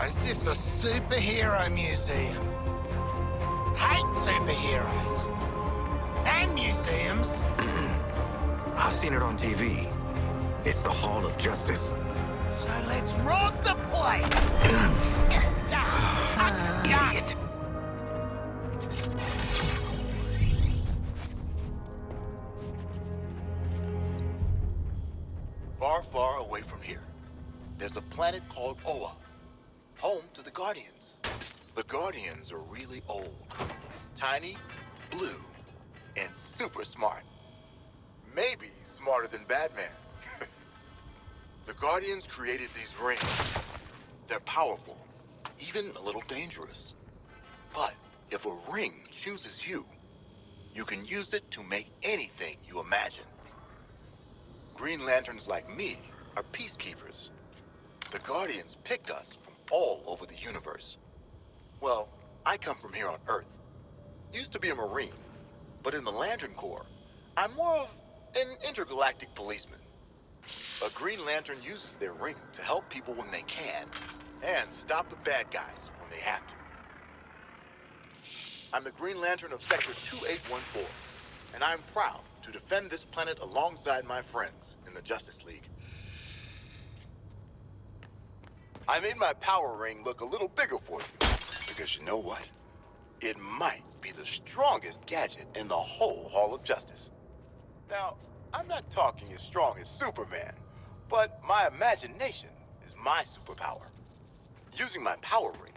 is this a superhero museum? Hate superheroes. And museums. I've seen it on TV. It's the Hall of Justice. So let's rob the place! Idiot! Far, far away from here, there's a planet called Oa, home to the Guardians. The Guardians are really old, tiny, blue, and super smart. Maybe smarter than Batman. The Guardians created these rings. They're powerful, even a little dangerous. But if a ring chooses you, you can use it to make anything you imagine. Green Lanterns like me are peacekeepers. The Guardians picked us from all over the universe. Well, I come from here on Earth. Used to be a Marine, but in the Lantern Corps, I'm more of an intergalactic policeman. A Green Lantern uses their ring to help people when they can, and stop the bad guys when they have to. I'm the Green Lantern of Sector 2814, and I'm proud to defend this planet alongside my friends in the Justice League. I made my power ring look a little bigger for you, because you know what? It might be the strongest gadget in the whole Hall of Justice. Now, I'm not talking as strong as Superman, but my imagination is my superpower. Using my power ring,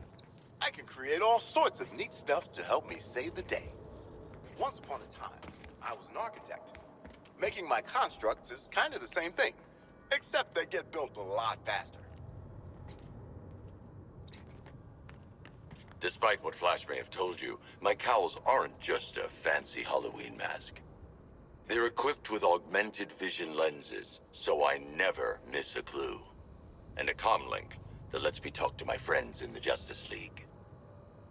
I can create all sorts of neat stuff to help me save the day. Once upon a time, I was an architect. Making my constructs is kind of the same thing, except they get built a lot faster. Despite what Flash may have told you, my cowls aren't just a fancy Halloween mask. They're equipped with augmented vision lenses, so I never miss a clue. And a comlink that lets me talk to my friends in the Justice League.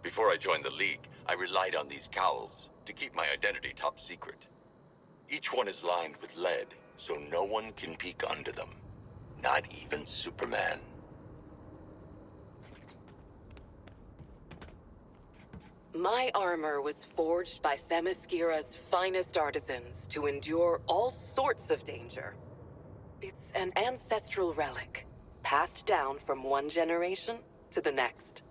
Before I joined the League, I relied on these cowls to keep my identity top secret. Each one is lined with lead, so no one can peek under them. Not even Superman. My armor was forged by Themyscira's finest artisans to endure all sorts of danger. It's an ancestral relic, passed down from one generation to the next.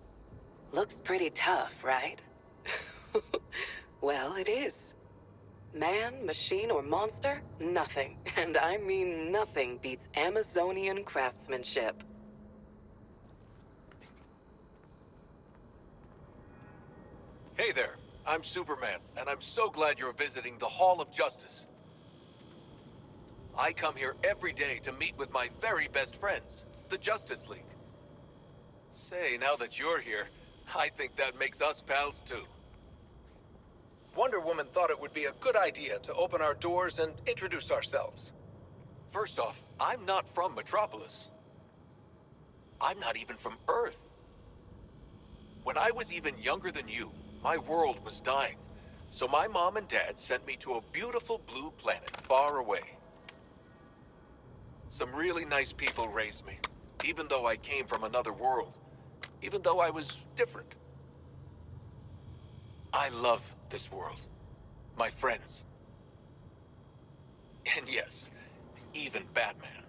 Looks pretty tough, right? Well, it is. Man, machine, or monster? Nothing, and I mean nothing, beats Amazonian craftsmanship. Hey there, I'm Superman, and I'm so glad you're visiting the Hall of Justice. I come here every day to meet with my very best friends, the Justice League. Say, now that you're here, I think that makes us pals too. Wonder Woman thought it would be a good idea to open our doors and introduce ourselves. First off, I'm not from Metropolis. I'm not even from Earth. When I was even younger than you, my world was dying, so my mom and dad sent me to a beautiful blue planet far away. Some really nice people raised me, even though I came from another world, even though I was different. I love this world, my friends, and yes, even Batman.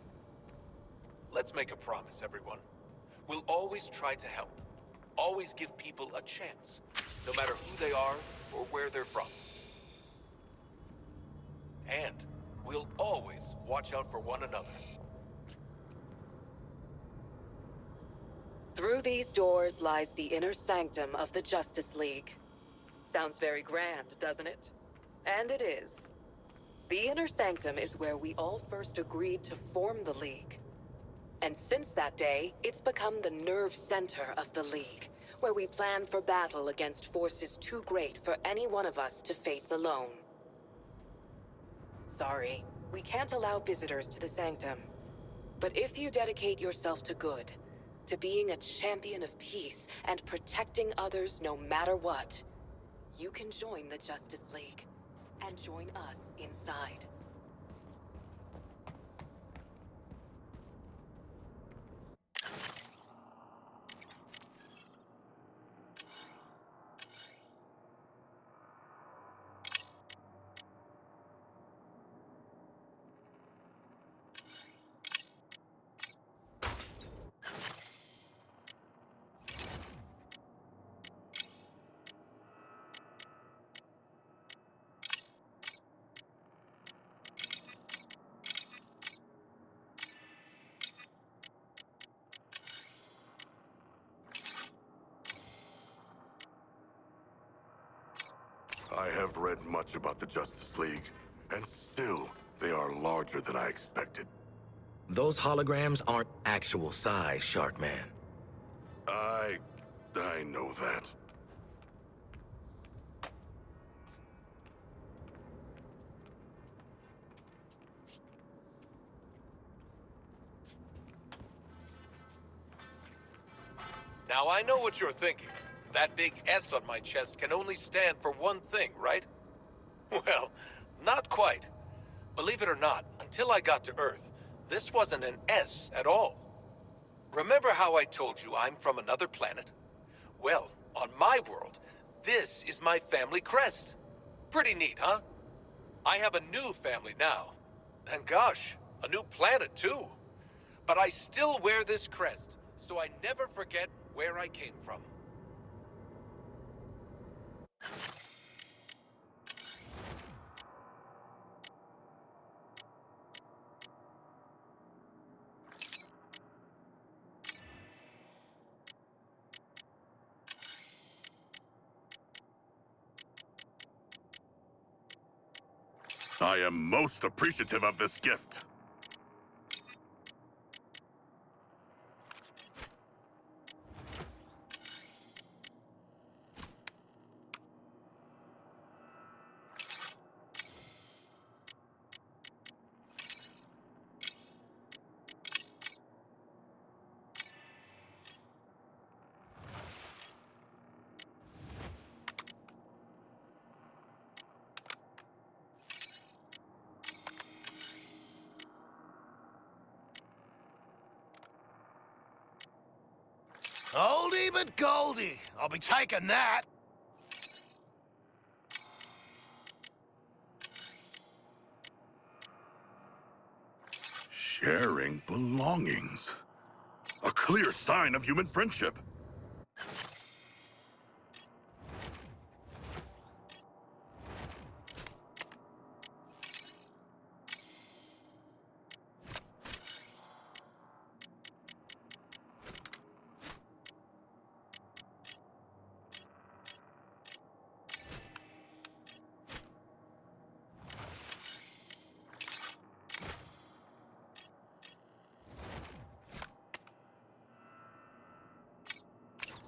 Let's make a promise, everyone. We'll always try to help. Always give people a chance, no matter who they are or where they're from. And we'll always watch out for one another. Through these doors lies the inner sanctum of the Justice League. Sounds very grand, doesn't it? And it is. The inner sanctum is where we all first agreed to form the League. And since that day, it's become the nerve center of the League, where we plan for battle against forces too great for any one of us to face alone. Sorry, we can't allow visitors to the sanctum. But if you dedicate yourself to good, to being a champion of peace and protecting others no matter what, you can join the Justice League and join us inside. I have read much about the Justice League, and still, they are larger than I expected. Those holograms aren't actual size, Sharkman. I know that. Now I know what you're thinking. That big S on my chest can only stand for one thing, right? Well, not quite. Believe it or not, until I got to Earth, this wasn't an S at all. Remember how I told you I'm from another planet? Well, on my world, this is my family crest. Pretty neat, huh? I have a new family now. And gosh, a new planet too. But I still wear this crest, so I never forget where I came from. I am most appreciative of this gift. Oldie but Goldie. I'll be taking that. Sharing belongings. A clear sign of human friendship.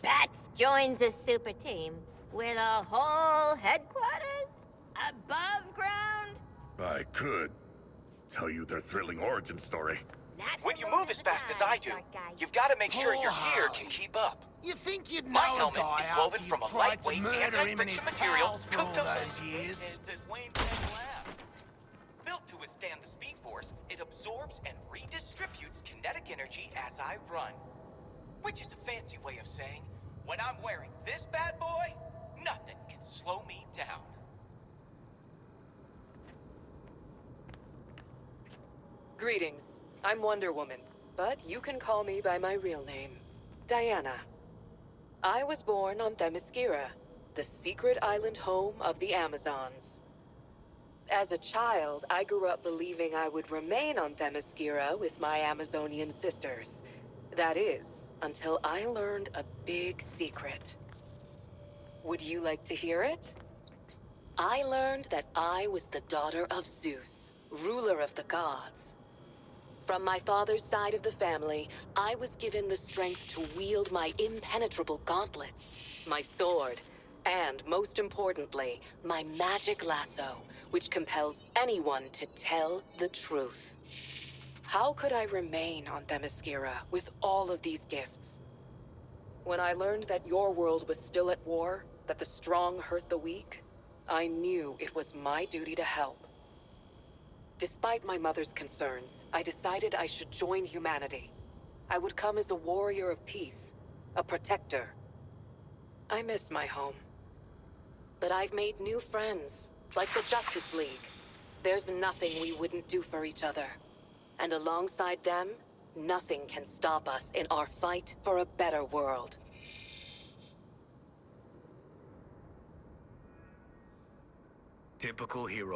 Bats joins the super team with a whole headquarters above ground. I could tell you their thrilling origin story. When you move as fast as I do, you've got to make sure your gear can keep up. You think you'd know My a helmet guy is after woven you from a tried lightweight, to murder him and his anti-friction material pals for all cooked up those years? It's at Wayne Penn Labs. Built to withstand the Speed Force, it absorbs and redistributes kinetic energy as I run. Which is a fancy way of saying, when I'm wearing this bad boy, nothing can slow me down. Greetings. I'm Wonder Woman, but you can call me by my real name, Diana. I was born on Themyscira, the secret island home of the Amazons. As a child, I grew up believing I would remain on Themyscira with my Amazonian sisters. That is, until I learned a big secret. Would you like to hear it? I learned that I was the daughter of Zeus, ruler of the gods. From my father's side of the family, I was given the strength to wield my impenetrable gauntlets, my sword, and most importantly, my magic lasso, which compels anyone to tell the truth. How could I remain on Themyscira with all of these gifts? When I learned that your world was still at war, that the strong hurt the weak, I knew it was my duty to help. Despite my mother's concerns, I decided I should join humanity. I would come as a warrior of peace, a protector. I miss my home. But I've made new friends, like the Justice League. There's nothing we wouldn't do for each other. And alongside them, nothing can stop us in our fight for a better world. Typical hero.